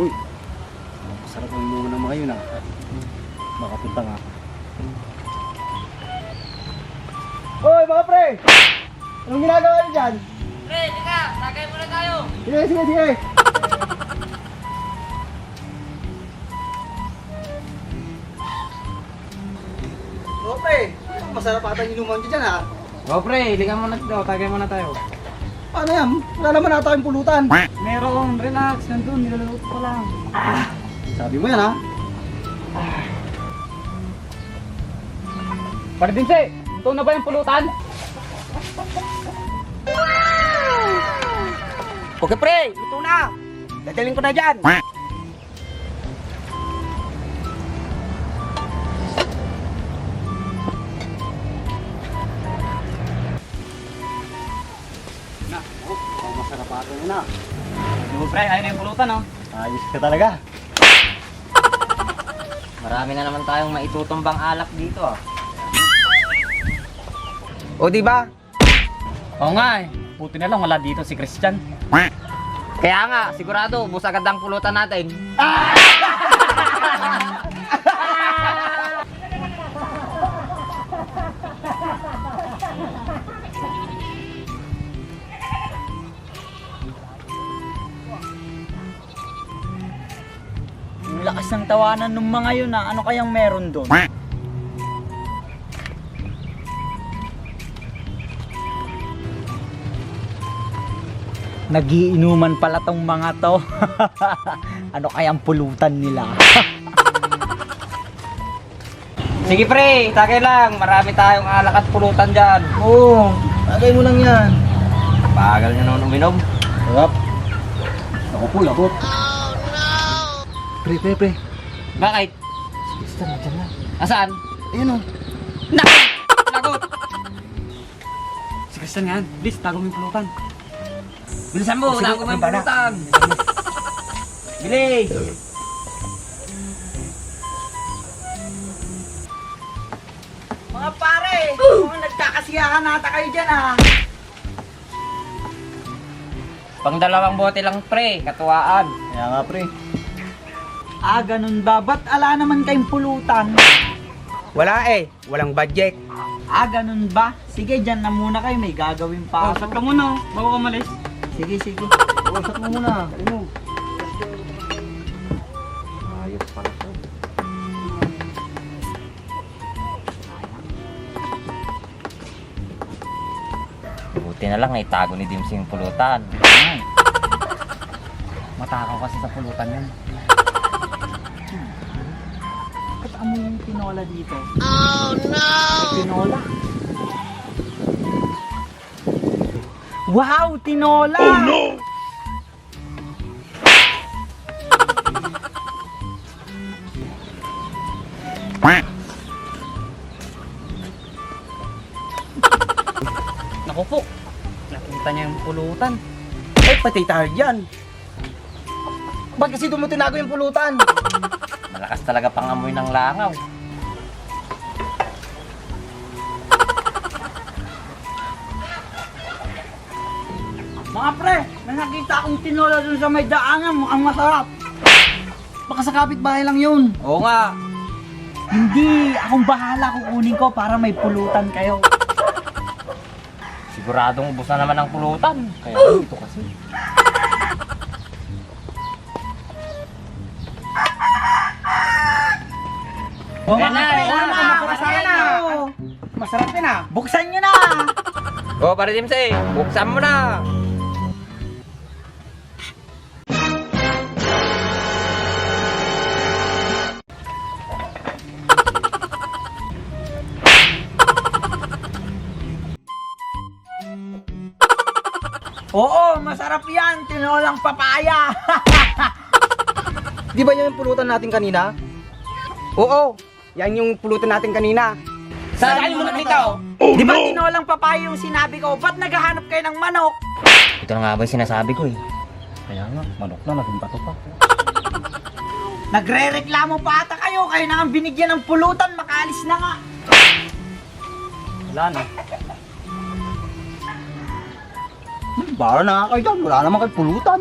Uy, masarap ang inuman ng mga yun Makapunta nga. Hoy mga pre! Anong ginagawa niyo dyan? Pre, teka, tagay muna tayo. Sige. Oh pre, masarap ata yung inuman niyo dyan Go pre, ligan muna dito, tagay muna tayo. Paano yan? Wala naman ata yung pulutan. Meron, relax, nandun, niluluto ko lang. Sabi mo yan Pardinse, ito na ba yung pulutan? Okay pre, luto na. Dadalhin ko na dyan. Masarap ata yun Go pre, ayun na yung pulutan Ayos ka talaga. Marami na naman tayong maitutumbang alak dito O di ba? Oo nga buti na lang wala dito si Christian. Kaya nga, sigurado ubos agad ang pulutan natin. Ang lakas ng tawanan ng mga yun ano kayang meron doon? Nagiinuman pala tong mga to. Ano kayang pulutan nila? Sige pre, tagay lang. Marami tayong alak at pulutan dyan. Oo, tagay mo lang yan. Bagal nyo naman uminom. Sarap. Ako po, labot. Pre. Bakit? Sister, nandiyan na. Asaan? Ayun Naku! Lagot! Si Christian nga, please, tago mo yung pulutan. Bilisan mo, Sige, tago mo yung ano ba na? pulutan. Bilis! Mga pare, nagkakasiyahan nata kayo dyan Pang dalawang bote lang pre, katuwaan. Kaya nga pre. ganun ba? Ba't ala naman kayong pulutan? Wala walang budget. Ganun ba? Sige, dyan na muna kayo, may gagawin pa ako. ka muna, bago ka malis. Sige. Usap mo muna. Ayun. Ayos pala to. Buti na lang naitago ni Dimsy yung pulutan. Matakaw kasi sa pulutan yan. Ba't amoy yung tinola dito? Oh no! Tinola? Wow! Tinola! Oh no! Naku po! Nakita niya yung pulutan. Pati tayo dyan. Ba't kasi doon mo tinago yung pulutan? Malakas talaga pangamoy ng langaw. Mga pre, may nakita akong tinola dun sa may daanan, mukhang masarap. Baka sa kapitbahay lang yun. Oo nga. Hindi, akong bahala kukunin ko para may pulutan kayo. Siguradong ubos na naman ang pulutan. Kaya ito kasi. Oh, Yan na, yan na, masarap na. Masarap din Buksan nyo na. O, para Dimsy, buksan mo na. Oo, masarap yan. Tinolang papaya. Di ba yan yung pulutan natin kanina? Oo, yan yung pulutan natin kanina. Saan mo nakita? Di ba tinolang papaya yung sinabi ko? Ba't naghahanap kayo ng manok? Ito na nga ba yung sinasabi ko Kaya nga, manok na, naging bato pa. Nagre-reklamo pa ata kayo. Kayo na ang binigyan ng pulutan. Makaalis na nga. Wala na. Bara na nga kayo dyan, wala naman kayo pulutan.